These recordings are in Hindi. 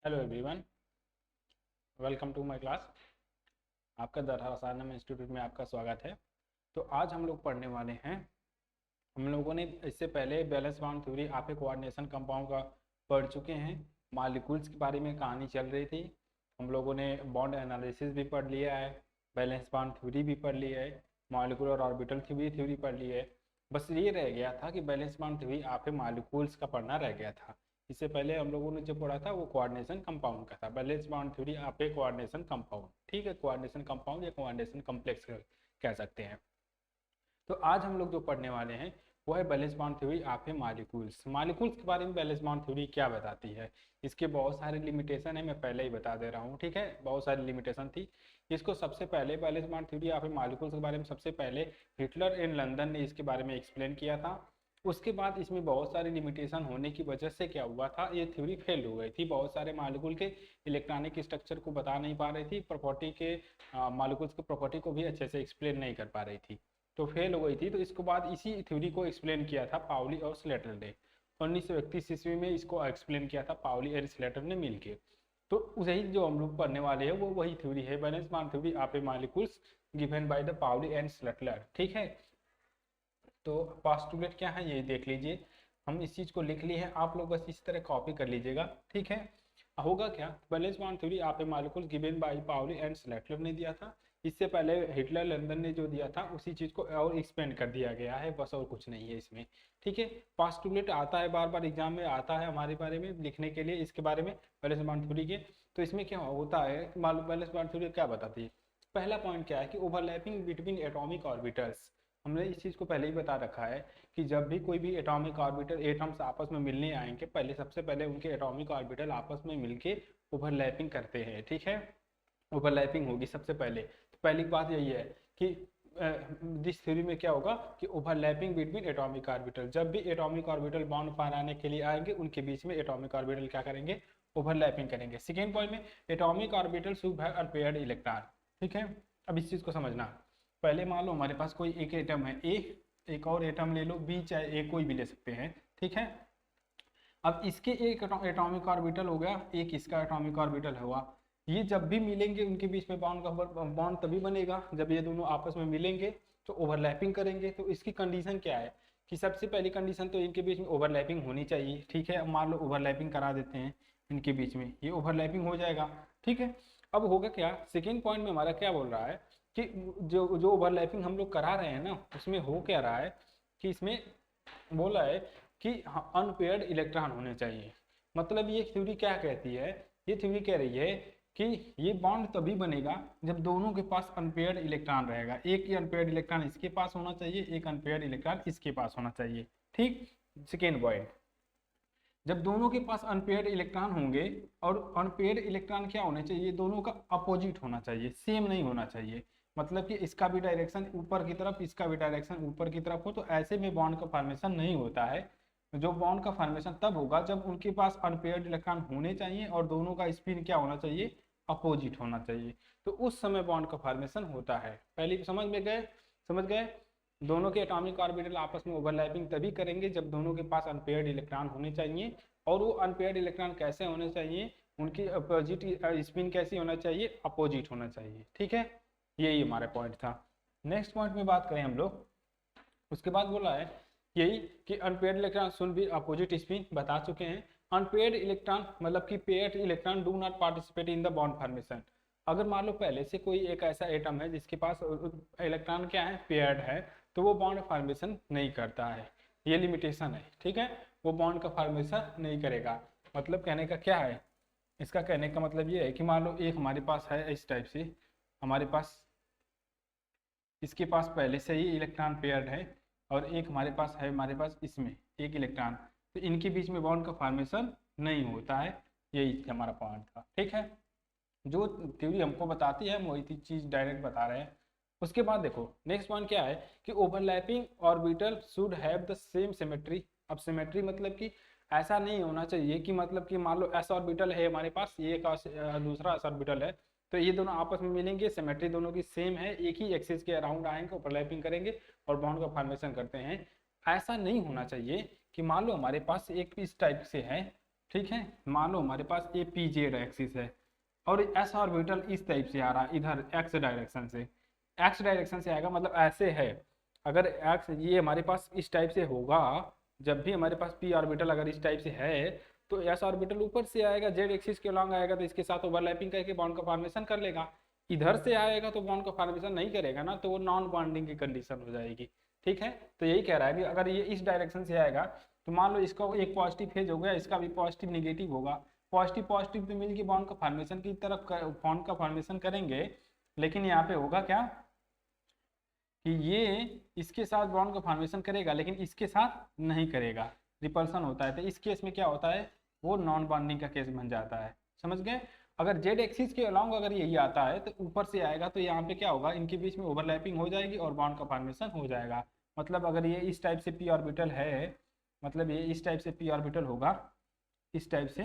Hello everyone, welcome to my class. आपका दरअसल रसायन इंस्टीट्यूट में आपका स्वागत है। तो आज हम लोग पढ़ने वाले हैं। हम लोगों ने इससे पहले बैलेंस बॉन्ड थ्योरी आपके कोऑर्डिनेशन कंपाउंड का पढ़ चुके हैं। मॉलिक्यूल्स के बारे में कहानी चल रही थी। हम लोगों ने बॉन्ड एनालिसिस भी पढ़ लिया है, बैलेंस बॉन्ड थ्योरी भी पढ़ ली है, मॉलिक्यूलर ऑर्बिटल थ्योरी पढ़ ली है। बस ये रह गया था कि बैलेंस बॉन्ड थ्योरी आपके मॉलिक्यूल्स का पढ़ना रह गया था। इससे पहले हम लोगों ने जो पढ़ा था वो कोऑर्डिनेशन कंपाउंड का था। बैलेंस बॉन्ड थ्योरी आपके कोऑर्डिनेशन कंपाउंड, ठीक है, कोऑर्डिनेशन कंपाउंड या कोऑर्डिनेशन कॉम्प्लेक्स कह सकते हैं। तो आज हम लोग जो पढ़ने वाले हैं वो है बैलेंस बॉन्ड थ्योरी आपके मॉलिक्यूल्स। मॉलिक्यूल्स के बारे में बैलेंस बॉन्ड थ्योरी क्या बताती है, इसके बहुत सारे लिमिटेशन है, मैं पहले ही बता दे रहा हूँ, ठीक है। बहुत सारी लिमिटेशन थी। इसको सबसे पहले बैलेंस बॉन्ड थ्योरी आपके मॉलिक्यूल्स के बारे में सबसे पहले हिटलर इन लंदन ने इसके बारे में एक्सप्लेन किया था। उसके बाद इसमें बहुत सारी लिमिटेशन होने की वजह से क्या हुआ था, ये थ्योरी फेल हो गई थी। बहुत सारे मॉलिक्यूल के इलेक्ट्रॉनिक स्ट्रक्चर को बता नहीं पा रही थी, प्रॉपर्टी के मॉलिक्यूल्स के प्रॉपर्टी को भी अच्छे से एक्सप्लेन नहीं कर पा रही थी, तो फेल हो गई थी। तो इसके बाद इसी थ्योरी को एक्सप्लेन किया था पाउली और स्लेटर ने। 1931 ईस्वी में इसको एक्सप्लेन किया था पाउली और स्लेटर ने मिलके। तो वही जो हम लोग पढ़ने वाले हैं वो वही थ्योरी है, valence bond theory of a molecules given by the Pauli and Slater, ठीक है। तो पोस्टुलेट क्या है ये देख लीजिए। हम इस चीज को लिख लिए हैं, आप लोग बस इस तरह कॉपी कर लीजिएगा, ठीक है। होगा क्या, valence bond theory of a molecule given by Pauli and Slater ने दिया था। इससे पहले हिटलर लंदन ने जो दिया था उसी चीज को और एक्सपेंड कर दिया गया है, बस और कुछ नहीं है इसमें, ठीक है। पोस्टुलेट आता है, बार बार एग्जाम में आता है हमारे बारे में लिखने के लिए, इसके बारे में बैलेंस बॉन्ड थ्योरी के। तो इसमें क्या होता है, बैलेंस बॉन्ड थ्योरी क्या बताती है। पहला पॉइंट क्या है कि ओवरलैपिंग बिटवीन एटॉमिक ऑर्बिटल्स। हमने इस चीज को पहले ही बता रखा है कि जब भी कोई भी एटॉमिक ऑर्बिटल एटम्स आपस में मिलने आएंगे, पहले सबसे पहले उनके एटॉमिक ऑर्बिटल आपस में मिलके ओवरलैपिंग करते हैं, ठीक है। ओवरलैपिंग होगी सबसे पहले। तो पहली बात यही है कि दिस थ्योरी में क्या होगा कि ओवरलैपिंग बिटवीन एटॉमिक ऑर्बिटल, जब भी एटॉमिक ऑर्बिटल बॉन्ड बनाने के लिए आएंगे उनके बीच में एटॉमिक ऑर्बिटल क्या करेंगे, ओवरलैपिंग करेंगे। सेकेंड पॉइंट में atomic orbital should have unpaired electron, ठीक है। अब इस चीज को समझना, पहले मान लो हमारे पास कोई एक एटम है ए, एक और एटम ले लो बी, चाहे ए कोई भी ले सकते हैं, ठीक है। अब इसके एक एटॉमिक ऑर्बिटल हो गया, एक इसका एटॉमिक ऑर्बिटल हुआ। ये जब भी मिलेंगे उनके बीच में बॉन्ड तभी बनेगा जब ये दोनों आपस में मिलेंगे तो ओवरलैपिंग करेंगे। तो इसकी कंडीशन क्या है कि सबसे पहली कंडीशन तो इनके बीच में ओवरलैपिंग होनी चाहिए, ठीक है। अब मान लो ओवरलैपिंग करा देते हैं इनके बीच में, ये ओवरलैपिंग हो जाएगा, ठीक है। अब होगा क्या, सेकेंड पॉइंट में हमारा क्या बोल रहा है कि जो जो ओवरलैपिंग हम लोग करा रहे हैं ना, उसमें हो क्या रहा है कि इसमें बोला है कि अनपेयर्ड इलेक्ट्रॉन होने चाहिए। मतलब ये थ्योरी क्या कहती है, ये थ्योरी कह रही है कि ये बॉन्ड तभी बनेगा जब दोनों के पास अनपेयर्ड इलेक्ट्रॉन रहेगा। एक ही अनपेयर्ड इलेक्ट्रॉन इसके पास होना चाहिए, एक अनपेयर्ड इलेक्ट्रॉन इसके पास होना चाहिए, ठीक। सेकेंड पॉइंट, जब दोनों के पास अनपेयर्ड इलेक्ट्रॉन होंगे, और अनपेयर्ड इलेक्ट्रॉन क्या होने चाहिए, दोनों का अपोजिट होना चाहिए, सेम नहीं होना चाहिए। मतलब कि इसका भी डायरेक्शन ऊपर की तरफ, इसका भी डायरेक्शन ऊपर की तरफ हो, तो ऐसे में बॉन्ड का फॉर्मेशन नहीं होता है। जो बॉन्ड का फॉर्मेशन तब होगा जब उनके पास अनपेयर्ड इलेक्ट्रॉन होने चाहिए और दोनों का स्पिन क्या होना चाहिए, अपोजिट होना चाहिए। तो उस समय बॉन्ड का फॉर्मेशन होता है। पहले समझ में गए, समझ गए। दोनों के एटॉमिक ऑर्बिटल आपस में ओवरलैपिंग तभी करेंगे जब दोनों के पास अनपेयर्ड इलेक्ट्रॉन होने चाहिए। और वो अनपेयर्ड इलेक्ट्रॉन कैसे होने चाहिए, उनकी अपोजिट स्पिन कैसी होना चाहिए, अपोजिट होना चाहिए, ठीक है। यही हमारा पॉइंट था। नेक्स्ट पॉइंट में बात करें हम लोग, उसके बाद बोला है यही कि unpaired electron should be opposite spin, बता चुके हैं। अनपेयर्ड इलेक्ट्रॉन मतलब कि paired electron do not participate in the bond formation. अगर मान लो पहले से कोई एक ऐसा एटम है जिसके पास इलेक्ट्रॉन क्या है, पेयर्ड है, तो वो बॉन्ड फॉर्मेशन नहीं करता है, ये लिमिटेशन है, ठीक है। वो बॉन्ड का फॉर्मेशन नहीं करेगा। मतलब कहने का क्या है, इसका कहने का मतलब ये है कि मान लो एक हमारे पास है इस टाइप से, हमारे पास इसके पास पहले से ही इलेक्ट्रॉन पेयर्ड है, और एक हमारे पास है, हमारे पास इसमें एक इलेक्ट्रॉन, तो इनके बीच में बॉन्ड का फॉर्मेशन नहीं होता है। यही हमारा पॉइंट था, ठीक है। जो थ्योरी हमको बताती है हम वही चीज डायरेक्ट बता रहे हैं। उसके बाद देखो नेक्स्ट पॉइंट क्या है कि overlapping orbital should have the same symmetry. अब सिमेट्री मतलब कि ऐसा नहीं होना चाहिए कि मतलब कि मान लो एस ऑर्बिटल है हमारे पास, ये एक दूसरा एस ऑर्बिटल है, तो ये दोनों आपस में मिलेंगे, सिमेट्री दोनों की सेम है, एक ही एक्सिस के अराउंड आएंगे, ओवरलैपिंग करेंगे और बॉन्ड का फॉर्मेशन करते हैं। ऐसा नहीं होना चाहिए कि मान लो हमारे पास एक इस टाइप से है, ठीक है। मान लो हमारे पास ये पी जेड एक्सिस है और एस ऑर्बिटल इस टाइप से आ रहा है, इधर एक्स डायरेक्शन से, एक्स डायरेक्शन से आएगा मतलब ऐसे है। अगर एक्स ये हमारे पास इस टाइप से होगा, जब भी हमारे पास पी ऑर्बिटल अगर इस टाइप से है तो एस ऑर्बिटल ऊपर से आएगा, जेड एक्सिस के अलॉन्ग आएगा तो इसके साथ ओवरलैपिंग करके बॉन्ड का फॉर्मेशन कर लेगा। इधर से आएगा तो बॉन्ड का फॉर्मेशन नहीं करेगा ना, तो वो नॉन बॉन्डिंग की कंडीशन हो जाएगी। ठीक है, तो यही कह रहा है कि अगर ये इस डायरेक्शन से आएगा तो मान लो इसका एक पॉजिटिव फेज हो गया, इसका भी पॉजिटिव निगेटिव होगा, पॉजिटिव पॉजिटिव तो मिलकर बॉन्ड का फॉर्मेशन की तरफ बॉन्ड का फॉर्मेशन करेंगे। लेकिन यहाँ पे होगा क्या कि ये इसके साथ बॉन्ड का फॉर्मेशन करेगा लेकिन इसके साथ नहीं करेगा, रिपल्सन होता है। तो इस केस में क्या होता है, वो नॉन बॉन्डिंग का केस बन जाता है। समझ गए। अगर जेड एक्सिस के अलॉन्ग अगर यही आता है तो ऊपर से आएगा तो यहाँ पे क्या होगा, इनके बीच में ओवरलैपिंग हो जाएगी और बॉन्ड का फॉर्मेशन हो जाएगा। मतलब अगर ये इस टाइप से पी ऑर्बिटल है, मतलब ये इस टाइप से पी ऑर्बिटल होगा, इस टाइप से,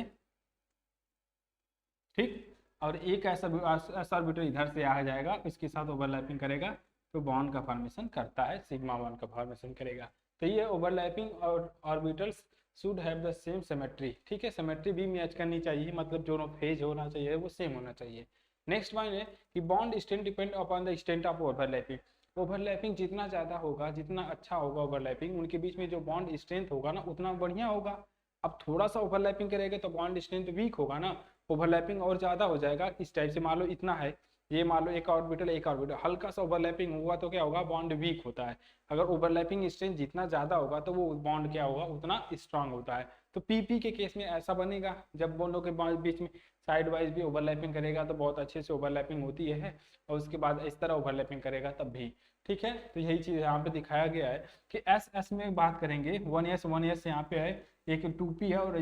ठीक। और एक ऐसा ऑर्बिटल इधर से आ जाएगा, इसके साथ ओवरलैपिंग करेगा तो बॉन्ड का फॉर्मेशन करता है, सिग्मा बॉन्ड का फॉर्मेशन करेगा। तो ये ओवरलैपिंग और orbitals should have the same symmetry. ठीक है, सिमेट्री भी मैच करनी चाहिए, मतलब जो फेज होना चाहिए वो सेम होना चाहिए। नेक्स्ट पॉइंट है कि bond strength depend upon the extent of overlapping. Overlapping जितना ज़्यादा होगा, जितना अच्छा होगा ओवरलैपिंग, उनके बीच में जो बॉन्ड स्ट्रेंथ होगा ना उतना बढ़िया होगा। अब थोड़ा सा ओवरलैपिंग करेगा तो बॉन्ड स्ट्रेंथ वीक होगा ना, ओवरलैपिंग और ज़्यादा हो जाएगा। इस टाइप से मान लो इतना है, ये मान लो एक ऑर्बिटल एक ऑर्बिटल, हल्का सा ओवरलैपिंग हुआ तो क्या होगा, बॉन्ड वीक होता है। अगर ओवरलैपिंग स्ट्रेंथ जितना ज़्यादा होगा तो वो बॉन्ड क्या होगा, उतना स्ट्रांग होता है। तो पीपी के केस में ऐसा बनेगा, जब बॉन्डों के बीच में साइड वाइज भी ओवरलैपिंग करेगा तो बहुत अच्छे से ओवरलैपिंग होती है, और उसके बाद इस तरह ओवरलैपिंग करेगा तब भी। ठीक है, तो यही चीज़ यहाँ पे दिखाया गया है कि एस एस में बात करेंगे, 1s यहाँ पे है, एक 2p है और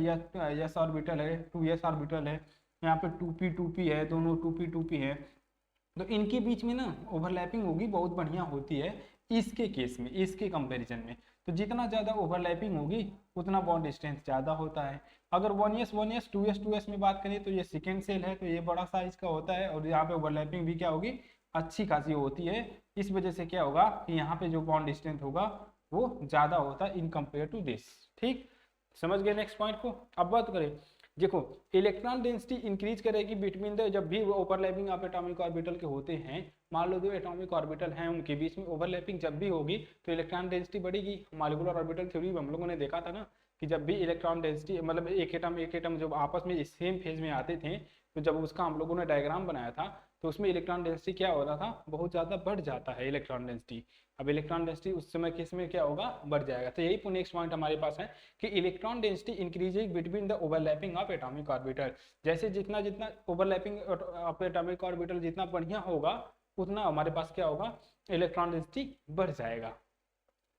यस ऑर्बिटल है, 2s ऑर्बिटल है, यहाँ पे 2p है, दोनों 2p है। तो इनके बीच में ना ओवरलैपिंग होगी, बहुत बढ़िया होती है इसके केस में, इसके कंपैरिजन में। तो जितना ज़्यादा ओवरलैपिंग होगी उतना बॉन्ड स्ट्रेंथ ज़्यादा होता है। अगर 1s 2s में बात करें तो ये सेकेंड सेल है तो ये बड़ा साइज का होता है, और यहाँ पे ओवरलैपिंग भी क्या होगी, अच्छी खासी होती है। इस वजह से क्या होगा कि यहाँ पे जो बॉन्ड स्ट्रेंथ होगा वो ज़्यादा होता है इन कंपेयर टू दिस। ठीक, समझ गए नेक्स्ट पॉइंट को। अब बात करें, देखो इलेक्ट्रॉन डेंसिटी इंक्रीज करेगी बिटवीन द, जब भी ओवरलैपिंग आप एटॉमिक ऑर्बिटल के होते हैं, मान लो जो एटॉमिक ऑर्बिटल हैं उनके बीच में ओवरलैपिंग जब भी होगी तो इलेक्ट्रॉन डेंसिटी बढ़ेगी। मॉलिक्यूलर ऑर्बिटल थ्योरी में हम लोगों ने देखा था ना कि जब भी इलेक्ट्रॉन डेंसिटी मतलब एक एटम जब आपस में सेम फेज में आते थे तो जब उसका हम लोगों ने डायग्राम बनाया था तो उसमें इलेक्ट्रॉन डेंसिटी क्या हो रहा था, बहुत ज़्यादा बढ़ जाता है इलेक्ट्रॉन डेंसिटी। अब इलेक्ट्रॉन डेंसिटी उस समय किस में क्या होगा, बढ़ जाएगा। तो यही नेक्स्ट पॉइंट हमारे पास है कि electron density increasing between the overlapping of atomic orbital. जैसे जितना जितना ओवरलैपिंग ऑफ एटॉमिक ऑर्बिटल जितना बढ़िया होगा उतना हमारे पास क्या होगा, इलेक्ट्रॉन डेंसिटी बढ़ जाएगा।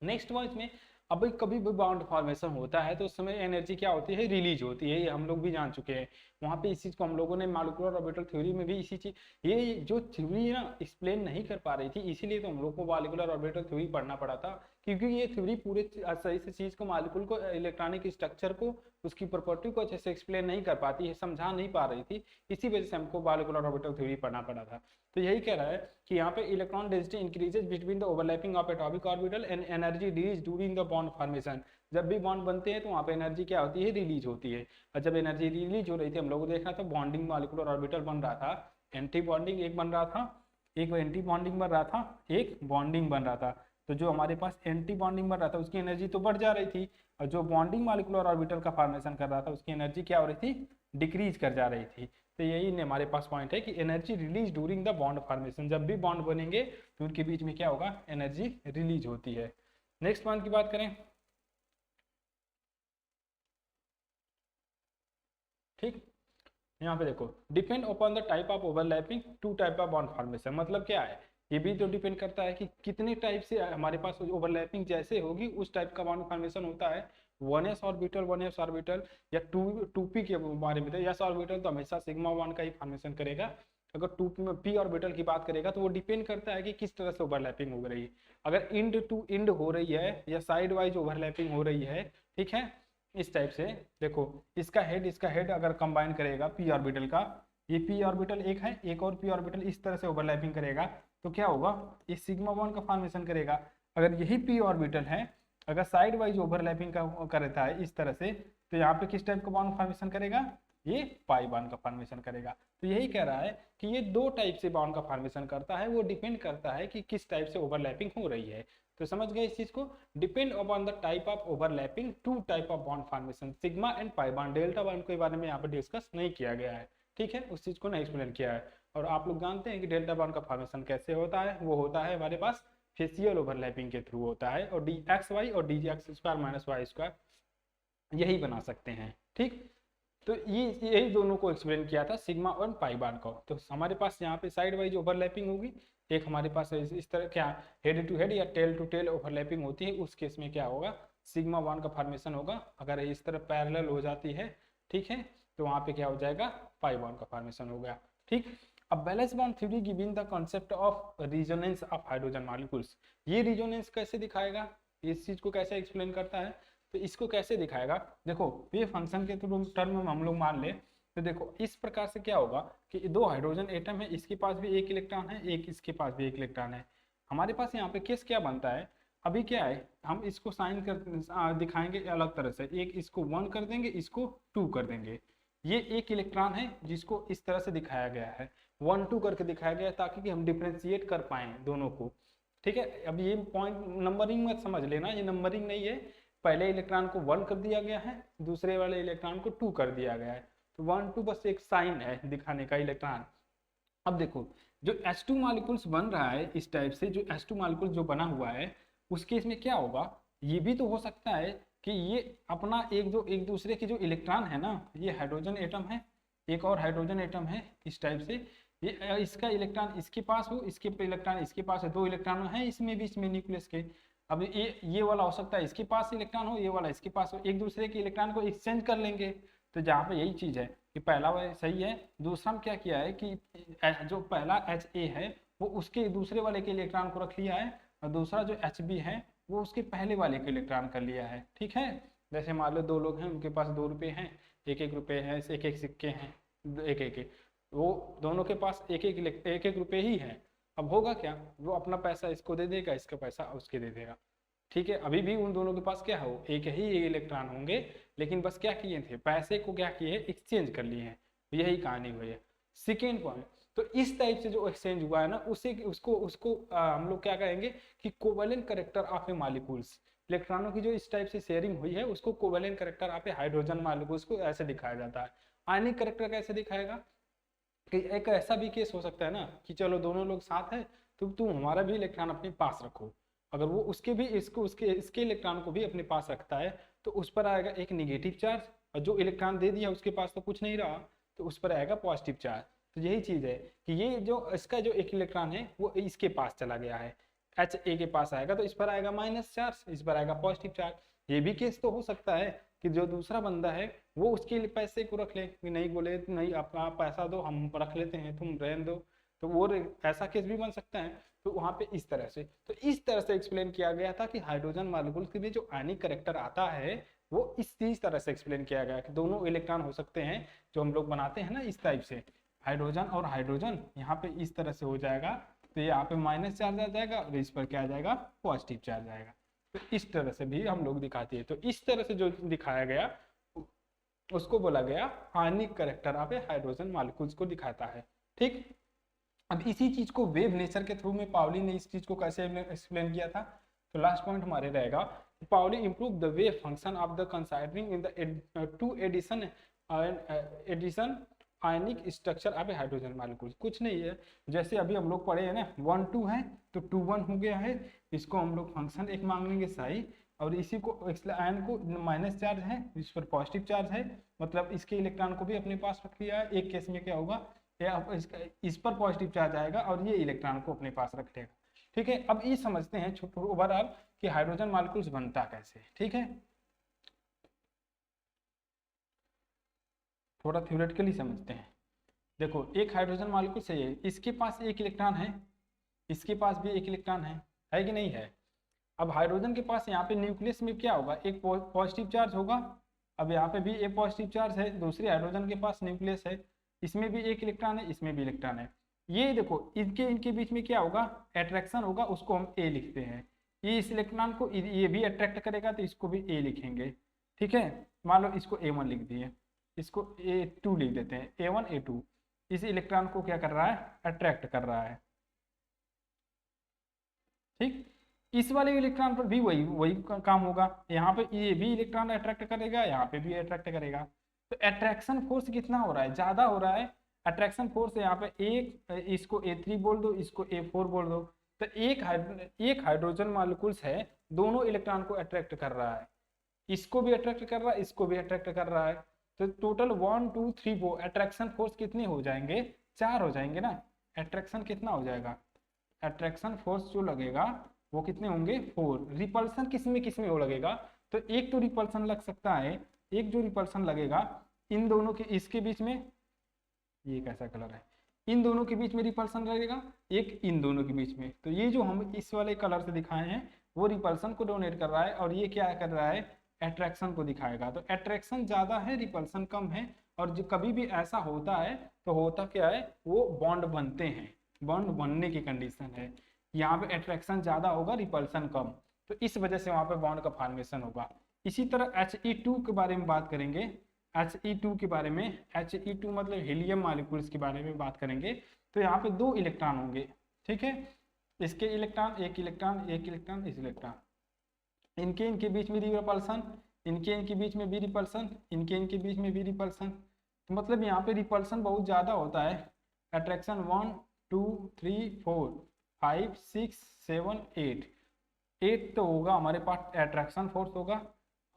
नेक्स्ट पॉइंट में अब कभी भी बाउंड फॉर्मेशन होता है तो उस समय एनर्जी क्या होती है, रिलीज होती है, ये हम लोग भी जान चुके हैं। वहाँ पे इस चीज़ को हम लोगों ने मॉलिक्यूलर ऑर्बिटल थ्योरी में भी इसी चीज, ये जो थ्योरी ना एक्सप्लेन नहीं कर पा रही थी, इसीलिए तो हम लोग को मॉलिक्यूलर ऑर्बिटल थ्योरी पढ़ना पड़ा था, क्योंकि ये थ्योरी पूरे सही से चीज़ को, मॉलिक्यूल को, इलेक्ट्रॉनिक स्ट्रक्चर को, उसकी प्रॉपर्टी को अच्छे से एक्सप्लेन नहीं कर पाती है, समझा नहीं पा रही थी, इसी वजह से हमको मॉलिक्यूलर ऑर्बिटल थ्योरी पढ़ना पड़ा था। तो यही कह रहा है कि यहाँ पे electron density increases between the overlapping of atomic orbital and energy release during the bond formation. जब भी बॉन्ड बनते हैं तो वहाँ पे एनर्जी क्या होती है, रिलीज होती है। और जब एनर्जी रिलीज हो रही थी हम लोग को देखा था बॉन्डिंग मॉलिक्यूलर ऑर्बिटल बन रहा था, एंटी बॉन्डिंग एक बन रहा था, एक एंटी बॉन्डिंग बन रहा था, एक बॉन्डिंग बन रहा था। तो जो हमारे पास एंटी बॉन्डिंग बन रहा था उसकी एनर्जी तो बढ़ जा रही थी, और जो बॉन्डिंग मॉलिक्यूलर ऑर्बिटल का फॉर्मेशन कर रहा था उसकी एनर्जी क्या हो रही थी, डिक्रीज कर जा रही थी। तो यही हमारे पास पॉइंट है कि energy release during the bond formation, जब भी बॉन्ड बनेंगे तो उनके बीच में क्या होगा, एनर्जी रिलीज होती है। नेक्स्ट पॉइंट की बात करें, ठीक, यहाँ पे देखो depend upon the type of overlapping two type of bond formation. मतलब क्या है, ये भी तो डिपेंड करता है कि कितने टाइप से हमारे पास ओवरलैपिंग जैसे होगी उस टाइप का बॉन्ड फॉर्मेशन होता है। 1s ऑर्बिटल या 2p के बारे में, तो s ऑर्बिटल तो हमेशा सिग्मा बॉन्ड का ही फॉर्मेशन करेगा। अगर 2p में p ऑर्बिटल की बात करेगा तो वो डिपेंड करता है कि किस तरह से ओवरलैपिंग हो रही है। अगर इंड टू इंड हो रही है या साइड वाइज ओवरलैपिंग हो रही है, ठीक है, इस टाइप से देखो इसका हेड अगर कंबाइन करेगा p ऑर्बिटल का, ये p ऑर्बिटल एक है, एक और p ऑर्बिटल इस तरह से ओवरलैपिंग करेगा तो क्या होगा, ये सिग्मा बॉन्ड का फॉर्मेशन करेगा। अगर यही p ऑर्बिटल है, अगर साइड वाइज ओवरलैपिंग का करता है इस तरह से तो यहाँ पे किस टाइप का बॉन्ड फॉर्मेशन करेगा, ये पाई बॉन्ड का फॉर्मेशन करेगा। तो यही कह रहा है कि ये दो टाइप से बॉन्ड का फॉर्मेशन करता है, वो डिपेंड करता है कि किस टाइप से ओवरलैपिंग हो रही है। तो समझ गए इस चीज को, depend upon the type of overlapping two type of bond formation, sigma and pi bond. Delta bond के बारे में यहाँ पे डिस्कस नहीं किया गया है, ठीक है, उस चीज को नहीं एक्सप्लेन किया है। और आप लोग जानते हैं कि डेल्टा बॉन्ड का फॉर्मेशन कैसे होता है, वो होता है हमारे पास फेसियल ओवरलैपिंग के थ्रू होता है, और डी एक्स वाई और d x square minus y square यही बना सकते हैं, ठीक। तो ये यही दोनों को एक्सप्लेन किया था, सिग्मा और पाई बॉन्ड को। तो हमारे पास यहाँ पे साइड वाइज ओवरलैपिंग होगी, एक हमारे पास इस तरह क्या हेड टू हेड या टेल टू टेल ओवरलैपिंग होती है, उस केस में क्या होगा, सिग्मा बॉन्ड का फॉर्मेशन होगा। अगर इस तरह पैरेलल हो जाती है, ठीक है, तो वहाँ पे क्या हो जाएगा, पाई बॉन्ड का फॉर्मेशन हो गया, ठीक। अब balance bond theory giving the concept of resonance of hydrogen molecules, ये रेजोनेंस कैसे दिखाएगा, इस चीज को कैसे एक्सप्लेन करता है, तो इसको कैसे दिखाएगा, देखो ये फंक्शन के थ्रू टर्म में हम लोग मान ले, तो देखो इस प्रकार से क्या होगा कि दो हाइड्रोजन एटम है, इसके पास भी एक इलेक्ट्रॉन है, एक इसके पास भी एक इलेक्ट्रॉन है। हमारे पास यहाँ पे केस क्या बनता है, अभी क्या है, हम इसको साइन कर दिखाएंगे अलग तरह से, एक इसको 1 कर देंगे, इसको 2 कर देंगे। ये एक इलेक्ट्रॉन है जिसको इस तरह से दिखाया गया है, 1 2 करके दिखाया गया है, ताकि कि हम डिफ्रेंशिएट कर पाए दोनों को, ठीक है। अब ये पॉइंट नंबरिंग मत समझ लेना, ये नंबरिंग नहीं है, पहले इलेक्ट्रॉन को 1 कर दिया गया है, दूसरे वाले इलेक्ट्रॉन को 2 कर दिया गया है, तो 1 2 बस एक साइन है दिखाने का इलेक्ट्रॉन। अब देखो जो H2 मॉलिक्यूल्स बन रहा है इस टाइप से, जो H2 मॉलिक्यूल जो बना हुआ है, उस केस में क्या होगा, ये भी तो हो सकता है कि ये अपना एक दूसरे के जो इलेक्ट्रॉन है ना, ये हाइड्रोजन एटम है, एक और हाइड्रोजन एटम है, इस टाइप से ये इसका इलेक्ट्रॉन इसके पास हो, इसके इलेक्ट्रॉन इसके पास है, 2 इलेक्ट्रॉन है इसमें बीच में न्यूक्लियस के। अब ये वाला हो सकता है इसके पास इलेक्ट्रॉन हो, ये वाला इसके पास हो, एक दूसरे के इलेक्ट्रॉन को एक्सचेंज कर लेंगे। तो जहाँ पे यही चीज है कि पहला वाला सही है, दूसरा में क्या किया है कि जो पहला HA है वो उसके दूसरे वाले के इलेक्ट्रॉन को रख लिया है, और दूसरा जो HB है वो उसके पहले वाले के इलेक्ट्रॉन कर लिया है, ठीक है। जैसे मान लो 2 लोग हैं, उनके पास 2 रुपये हैं, 1 रुपये हैं, 1 सिक्के हैं, 1 वो दोनों के पास 1 रुपये ही है। अब होगा क्या, वो अपना पैसा इसको दे देगा, इसका पैसा उसके दे देगा, ठीक है। अभी भी उन दोनों के पास क्या हो, एक ही इलेक्ट्रॉन होंगे, लेकिन बस क्या किए थे, पैसे को क्या किए, एक्सचेंज कर लिए हैं, यही कहानी हुई है। सेकेंड पॉइंट, तो इस टाइप से जो एक्सचेंज हुआ है ना, उसको हम लोग क्या कहेंगे कि covalent character of a molecules, इलेक्ट्रॉनों की जो इस टाइप से शेयरिंग हुई है उसको covalent character of a hydrogen molecules को ऐसे दिखाया जाता है। आयनिक कैरेक्टर कैसे दिखाएगा, कि एक ऐसा भी केस हो सकता है ना कि चलो दोनों लोग साथ है, तो तुम हमारा भी इलेक्ट्रॉन अपने पास रखो, अगर वो उसके भी इसके इलेक्ट्रॉन को भी अपने पास रखता है, तो उस पर आएगा एक निगेटिव चार्ज, और जो इलेक्ट्रॉन दे दिया उसके पास तो कुछ नहीं रहा, तो उस पर आएगा पॉजिटिव चार्ज। तो यही चीज है कि ये जो इसका जो एक इलेक्ट्रॉन है वो इसके पास चला गया है, HA के पास आएगा, तो इस पर आएगा माइनस चार्ज, इस पर आएगा पॉजिटिव चार्ज। ये भी केस तो हो सकता है कि जो दूसरा बंदा है वो उसके लिए पैसे को रख ले, कि नहीं बोले नहीं अपना पैसा दो, हम रख लेते हैं, तुम रहने दो, तो वो ऐसा केस भी बन सकता है। तो वहाँ पे इस तरह से, तो इस तरह से एक्सप्लेन किया गया था कि हाइड्रोजन मॉलिक्यूल्स के लिए जो आयनिक कैरेक्टर आता है वो इस तरह से एक्सप्लेन किया गया कि दोनों इलेक्ट्रॉन हो सकते हैं जो हम लोग बनाते हैं ना इस टाइप से, हाइड्रोजन और हाइड्रोजन यहाँ पे इस तरह से हो जाएगा, तो यहाँ पे माइनस चार्ज आ जाएगा और इस पर क्या आ जाएगा, पॉजिटिव चार्ज आएगा। तो इस तरह से भी हम लोग दिखाते हैं, तो इस तरह से जो दिखाया गया उसको बोला गया आयनिक character of a hydrogen molecules को दिखाता है, ठीक। अब इसी चीज को वेव नेचर के थ्रू में पाउली ने इस चीज को कैसे एक्सप्लेन किया था, तो लास्ट पॉइंट हमारे रहेगा Pauli improve the wave function of the considering in the to addition ionic structure of a hydrogen molecule. कुछ नहीं है, जैसे अभी हम लोग पढ़े हैं ना 1 2 है तो 2 1 हो गया है, इसको हम लोग फंक्शन एक मान लेंगे साई, और इसी को आयन को माइनस चार्ज है, इस पर पॉजिटिव चार्ज है, मतलब इसके इलेक्ट्रॉन को भी अपने पास रख लिया है। एक केस में क्या होगा, इस पर पॉजिटिव चार्ज आएगा और ये इलेक्ट्रॉन को अपने पास रख लेगा, ठीक है। अब ये समझते हैं ओवरऑल कि हाइड्रोजन मॉलिक्यूल्स बनता कैसे, ठीक है, थोड़ा थ्योरेटिकली समझते हैं। देखो एक हाइड्रोजन मॉलिक्यूल सही है, इसके पास एक इलेक्ट्रॉन है, इसके पास भी एक इलेक्ट्रॉन है कि नहीं है। अब हाइड्रोजन के पास यहाँ पे न्यूक्लियस में क्या होगा, एक पॉजिटिव चार्ज होगा, अब यहाँ पे भी एक पॉजिटिव चार्ज है, दूसरे हाइड्रोजन के पास न्यूक्लियस है, इसमें भी एक इलेक्ट्रॉन है, इसमें भी इलेक्ट्रॉन है। ये देखो इनके बीच में क्या होगा, अट्रैक्शन होगा, उसको हम ए लिखते हैं। ये इस इलेक्ट्रॉन को ये भी अट्रैक्ट करेगा तो इसको भी ए लिखेंगे, ठीक है, मान लो इसको A1 लिख दिए, इसको A2 लिख देते हैं, A1 A2। इस इलेक्ट्रॉन को क्या कर रहा है, अट्रैक्ट कर रहा है। ठीक, इस वाले इलेक्ट्रॉन पर भी वही वही काम होगा, यहाँ पे ये भी इलेक्ट्रॉन अट्रैक्ट करेगा, यहाँ पे भी अट्रैक्ट करेगा। तो अट्रैक्शन फोर्स कितना हो रहा है, ज्यादा हो रहा है। अट्रैक्शन फोर्स यहाँ पे इसको A3 बोल दो, इसको A4 बोल दो। तो एक हाइड्रोजन मॉलिक्यूल्स है, दोनों इलेक्ट्रॉन को अट्रैक्ट कर रहा है, इसको भी अट्रैक्ट कर रहा है, इसको भी अट्रैक्ट कर रहा है। तो टोटल 1 2 3 4 अट्रैक्शन फोर्स कितने हो जाएंगे, 4 हो जाएंगे ना। अट्रैक्शन कितना हो जाएगा, अट्रैक्शन फोर्स जो लगेगा वो कितने होंगे, 4। रिपल्सन किसमें वो लगेगा, तो एक तो रिपल्सन लग सकता है, एक जो रिपल्सन लगेगा इन दोनों के, इसके बीच में, ये कैसा कलर है, इन दोनों के बीच में रिपल्सन लगेगा, एक इन दोनों के बीच में। तो ये जो हम इस वाले कलर से दिखाए हैं वो रिपल्सन को डोनेट कर रहा है, और ये क्या कर रहा है, अट्रैक्शन को दिखाएगा। तो अट्रैक्शन ज्यादा है, रिपल्सन कम है। और जो कभी भी ऐसा होता है तो होता क्या है, वो बॉन्ड बनते हैं, बॉन्ड बनने की कंडीशन है। यहाँ पे अट्रैक्शन ज्यादा होगा, रिपल्सन कम, तो इस वजह से वहां पे बॉन्ड का फॉर्मेशन होगा। इसी तरह He2 के बारे में बात करेंगे, He2 के बारे में, He2 मतलब हीलियम मॉलिक्यूल्स के बारे में बात करेंगे। तो यहाँ पे 2 इलेक्ट्रॉन होंगे, ठीक है, इसके इलेक्ट्रॉन, एक इलेक्ट्रॉन, एक इलेक्ट्रॉन, इस इलेक्ट्रॉन, इनके बीच में रिपल्सन, इनके बीच में भी रिपल्सन, इनके बीच में भी रिपल्सन। तो मतलब यहाँ पे रिपल्सन बहुत ज्यादा होता है। अट्रैक्शन 1 2 3 4 5 6 7 8 तो होगा हमारे पास, अट्रैक्शन फोर्स होगा।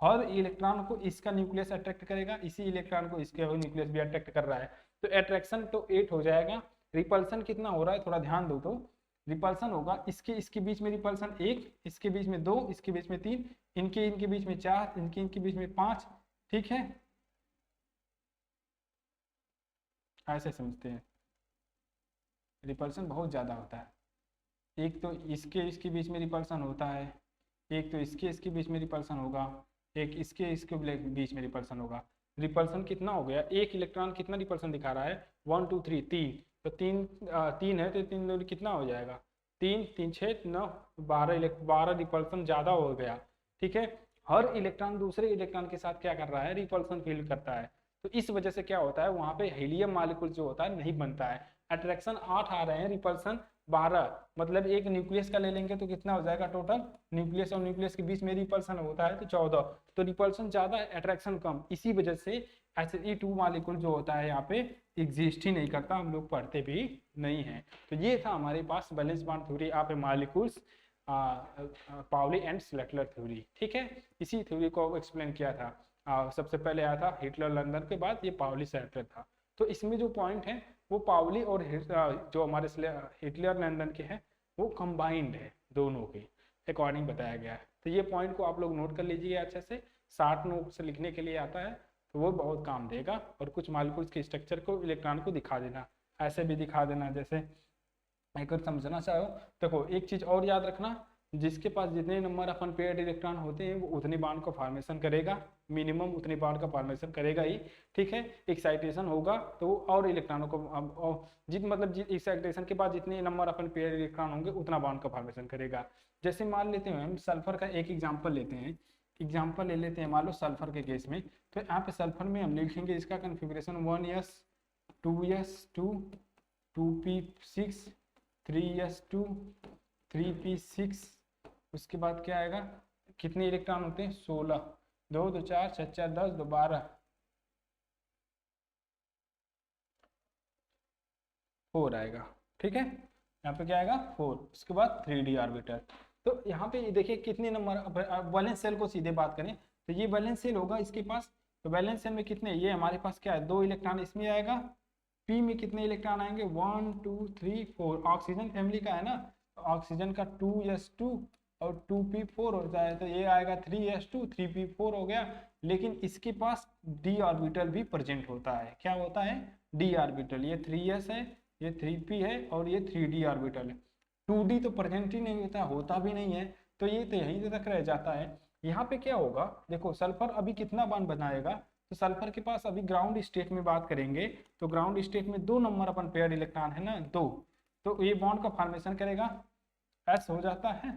हर इलेक्ट्रॉन को इसका न्यूक्लियस अट्रैक्ट करेगा, इसी इलेक्ट्रॉन को इसके न्यूक्लियस भी अट्रैक्ट कर रहा है, तो अट्रैक्शन तो 8 हो जाएगा। रिपल्सन कितना हो रहा है, थोड़ा ध्यान दो। तो रिपल्सन होगा, इसके बीच में रिपल्सन 1, इसके बीच में 2, इसके बीच में 3, इनके बीच में 4, इनके बीच में 5। ठीक है, ऐसे समझते हैं। रिपल्सन बहुत ज्यादा होता है, एक तो इसके बीच में रिपल्सन होता है, एक तो इसके बीच में रिपल्सन होगा, एक इसके बीच में रिपल्सन होगा। रिपल्सन कितना हो गया, एक इलेक्ट्रॉन कितना रिपल्सन दिखा रहा है, 1 2 3 3। तो 3 है, तो 3 कितना हो जाएगा, 3 3 6 9 12 रिपल्सन ज्यादा हो गया। ठीक है, हर इलेक्ट्रॉन दूसरे इलेक्ट्रॉन के साथ क्या कर रहा है, रिपल्सन फील करता है। तो इस वजह से क्या होता है, वहां पे हीलियम मॉलिक्यूल जो होता है नहीं बनता है। अट्रैक्शन 8 आ रहे हैं, रिपल्सन 12, मतलब एक न्यूक्लियस का ले लेंगे तो कितना हो जाएगा टोटल, न्यूक्लियस और न्यूक्लियस के बीच में रिपल्सन होता है तो 14। तो रिपल्सन ज्यादा, अट्रैक्शन कम, इसी वजह से He2 मॉलिक्यूल जो होता है यहाँ पे एग्जिस्ट ही नहीं करता, हम लोग पढ़ते भी नहीं है। तो ये था हमारे पास valence bond theory of molecules, Pauli and Slater theory. ठीक है, इसी थ्योरी को एक्सप्लेन किया था। सबसे पहले आया था हिटलर लंदन, के बाद ये पाउली स्लेटलर था। तो इसमें जो पॉइंट है वो पाउली और जो हमारे हिटलर लंदन के हैं वो कंबाइंड है, दोनों के अकॉर्डिंग बताया गया है। तो ये पॉइंट को आप लोग नोट कर लीजिए अच्छे से, 60 नोट से लिखने के लिए आता है तो वो बहुत काम देगा। और कुछ मॉलिक्यूल्स के स्ट्रक्चर को, इलेक्ट्रॉन को दिखा देना, ऐसे भी दिखा देना। जैसे अगर समझना चाहो, देखो एक चीज और याद रखना, जिसके पास जितने नंबर ऑफ अनपेयर्ड इलेक्ट्रॉन होते हैं वो उतने बॉन्ड का फॉर्मेशन करेगा, मिनिमम उतने बॉन्ड का फॉर्मेशन करेगा ही। ठीक है, एक्साइटेशन होगा तो वो और इलेक्ट्रॉनों को मतलब एक्साइटेशन के बाद जितने नंबर ऑफ अनपेयर्ड इलेक्ट्रॉन होंगे उतना बॉन्ड का फॉर्मेशन करेगा। जैसे मान लेते हैं हम सल्फर का एक एग्जाम्पल लेते हैं, एग्जाम्पल ले लेते हैं मान लो सल्फर के केस में। तो यहाँ पे सल्फर में हम लिखेंगे इसका configuration 1s 2s2 2p6 3s2 3p6। उसके बाद क्या आएगा, कितने इलेक्ट्रॉन होते हैं, 16, 2 2 4 6 4 10 2 12, 4 आएगा। ठीक है, यहाँ पे क्या आएगा 4। उसके बाद 3d ऑर्बिटल। तो यहाँ पे देखिए कितने नंबर, वैलेंस सेल को सीधे बात करें तो ये वैलेंस सेल होगा इसके पास। तो वैलेंस सेल में कितने, ये हमारे पास क्या है, 2 इलेक्ट्रॉन इसमें आएगा। पी में कितने इलेक्ट्रॉन आएंगे, 1 2 3 4। ऑक्सीजन फैमिली का है ना, तो ऑक्सीजन का 2s2 और 2p4 होता है, तो ये आएगा 3s2 3p4 हो गया। लेकिन इसके पास d ऑर्बिटल भी प्रेजेंट होता है, क्या होता है, d ऑर्बिटल। ये 3s है, ये 3p है और ये 3d ऑर्बिटल है। 2d तो प्रेजेंट ही नहीं होता भी नहीं है, तो ये तो यहीं तक रह जाता है। यहाँ पे क्या होगा, देखो सल्फर अभी कितना बॉन्ड बनाएगा, तो सल्फर के पास अभी ग्राउंड स्टेट में बात करेंगे तो ग्राउंड स्टेट में 2 नंबर अपन पेयर इलेक्ट्रॉन है ना, 2। तो ये बॉन्ड का फॉर्मेशन करेगा, S हो जाता है,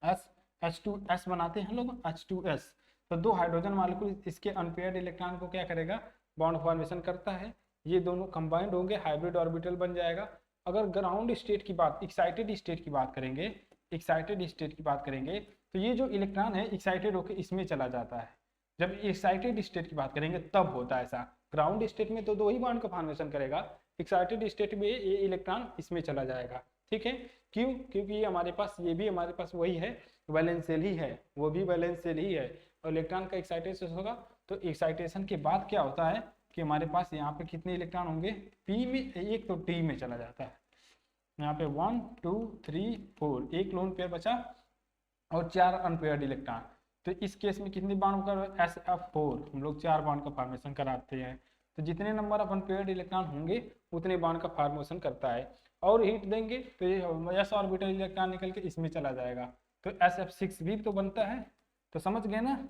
S H2S बनाते हैं लोग, H2S। तो दो हाइड्रोजन मॉलिक्यूल इसके अनपेयर्ड इलेक्ट्रॉन को क्या करेगा, बॉन्ड फॉर्मेशन करता है। ये दोनों कंबाइंड होंगे, हाइब्रिड ऑर्बिटल बन जाएगा। अगर ग्राउंड स्टेट की बात, एक्साइटेड स्टेट की बात करेंगे, एक्साइटेड स्टेट की बात करेंगे तो ये जो इलेक्ट्रॉन है एक्साइटेड होकर इसमें चला जाता है। जब एक्साइटेड स्टेट की बात करेंगे तब होता है ऐसा। ग्राउंड स्टेट में तो दो ही बॉन्ड का फॉर्मेशन करेगा, एक्साइटेड स्टेट में ये इलेक्ट्रॉन इसमें चला जाएगा। ठीक है, क्यों? क्योंकि ये हमारे पास, ये भी हमारे पास वही है, वैलेंस शेल ही है, वो भी वैलेंस शेल ही है और इलेक्ट्रॉन का एक्साइटेशन होगा। तो एक्साइटेशन के बाद क्या होता है कि हमारे पास यहाँ पे कितने इलेक्ट्रॉन होंगे, पी में एक, तो टी में चला जाता है। यहाँ पे 1 2 3 4, एक लोन पेयर बचा और 4 अनपेयर्ड इलेक्ट्रॉन। तो इस केस में कितनी बॉन्ड का, SF4 हम लोग 4 बॉन्ड का फॉर्मेशन कराते हैं। तो जितने नंबर ऑफ अनपेयर्ड इलेक्ट्रॉन होंगे उतने बॉन्ड का फॉर्मेशन करता है। और हीट देंगे तो ये s ऑर्बिटल इलेक्ट्रॉन निकल के इसमें चला जाएगा, तो SF6 भी तो बनता है। तो समझ गए ना,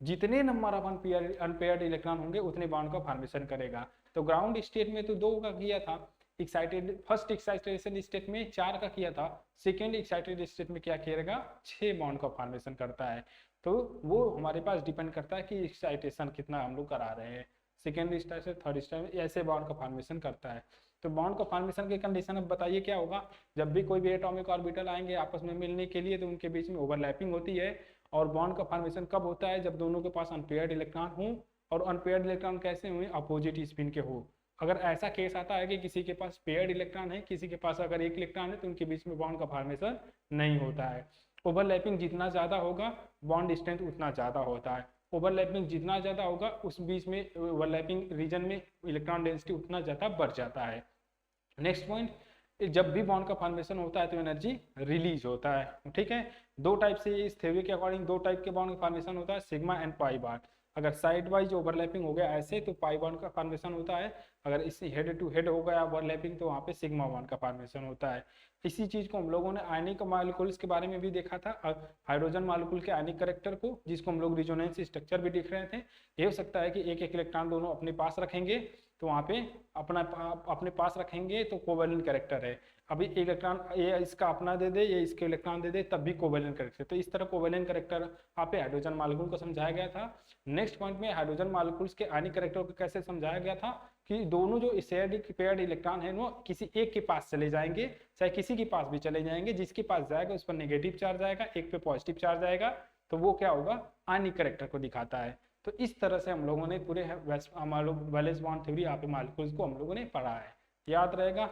जितने नंबर ऑफ अनपेयर्ड इलेक्ट्रॉन होंगे उतने बॉन्ड का फॉर्मेशन करेगा। तो ग्राउंड स्टेट में तो 2 का किया था, एक्साइटेड फर्स्ट एक्साइटेशन स्टेट में 4 का किया था, सेकेंड एक्साइटेड स्टेट में क्या करेगा, 6 बॉन्ड का फॉर्मेशन करता है। तो वो हमारे पास डिपेंड करता है कि एक्साइटेशन कितना हम लोग करा रहे हैं, सेकेंड स्टेज से थर्ड स्टेज ऐसे बॉन्ड का फॉर्मेशन करता है। तो बॉन्ड का फॉर्मेशन की कंडीशन अब बताइए क्या होगा, जब भी कोई भी एटॉमिक ऑर्बिटल आएंगे आपस में मिलने के लिए तो उनके बीच में ओवरलैपिंग होती है। और बॉन्ड का फॉर्मेशन कब होता है, जब दोनों के पास अनपेयर्ड इलेक्ट्रॉन हो, और अनपेयर्ड इलेक्ट्रॉन कैसे हुए, अपोजिट स्पिन के हो। अगर ऐसा केस आता है कि किसी के पास पेयर्ड इलेक्ट्रॉन है, किसी के पास अगर एक इलेक्ट्रॉन है, तो उनके बीच में बॉन्ड का फॉर्मेशन नहीं होता है। ओवरलैपिंग जितना ज्यादा होगा बॉन्ड स्ट्रेंथ उतना ज्यादा होता है। ओवरलैपिंग जितना ज्यादा होगा उस बीच में ओवरलैपिंग रीजन में इलेक्ट्रॉन डेंसिटी उतना ज्यादा बढ़ जाता है। नेक्स्ट पॉइंट, जब भी बॉन्ड का फॉर्मेशन होता है तो एनर्जी रिलीज होता है। ठीक है, 2 टाइप से, इस थ्योरी के अकॉर्डिंग 2 टाइप के बॉन्ड का फॉर्मेशन होता है, सिग्मा एंड पाई बॉन्ड। अगर साइड वाइज ओवरलैपिंग हो गया ऐसे तो पाई बॉन्ड का फॉर्मेशन होता है, अगर इसी हेड टू हेड हो गया ओवरलैपिंग तो वहाँ पे सिग्मा बॉन्ड का फॉर्मेशन होता है। इसी चीज को हम लोगों ने आयनिक मॉलिक्यूल्स के बारे में भी देखा था, हाइड्रोजन मॉलिक्यूल के आयनिक कैरेक्टर को, जिसको हम लोग रिजोनेंस स्ट्रक्चर भी देख रहे थे। ये हो सकता है कि एक एक इलेक्ट्रॉन दोनों अपने पास रखेंगे तो वहाँ पे अपने पास रखेंगे तो कोवेलेंट कैरेक्टर है। अभी इलेक्ट्रॉन ये इसका अपना दे दे, ये इसके इलेक्ट्रॉन दे दे, तब भी कोवेलेंट कैरेक्टर। तो इस तरह कोवेलेंट कैरेक्टर यहाँ पे हाइड्रोजन मॉलिक्यूल को समझाया गया था। नेक्स्ट पॉइंट में हाइड्रोजन मॉलिक्यूल्स के आयनिक कैरेक्टर को कैसे समझाया गया था कि दोनों जो पेयर्ड इलेक्ट्रॉन है वो किसी एक के पास चले जाएंगे, चाहे किसी के पास भी चले जाएंगे, जिसके पास जाएगा उस पर नेगेटिव चार्ज आएगा, एक पे पॉजिटिव चार्ज आएगा, तो वो क्या होगा, आयनिक कैरेक्टर को दिखाता है। तो इस तरह से हम लोगों ने पूरे वैलेंस बॉन्ड थ्योरी यहाँ पे मॉलिक्यूल्स को हम लोगों ने पढ़ा है। याद रहेगा,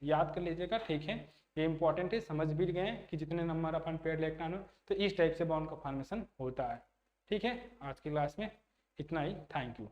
याद कर लीजिएगा। ठीक है, ये इंपॉर्टेंट है, समझ भी गए कि जितने नंबर ऑफ अनपेयर्ड इलेक्ट्रॉन हो तो इस टाइप से बॉन्ड का फॉर्मेशन होता है। ठीक है, आज की क्लास में इतना ही, थैंक यू।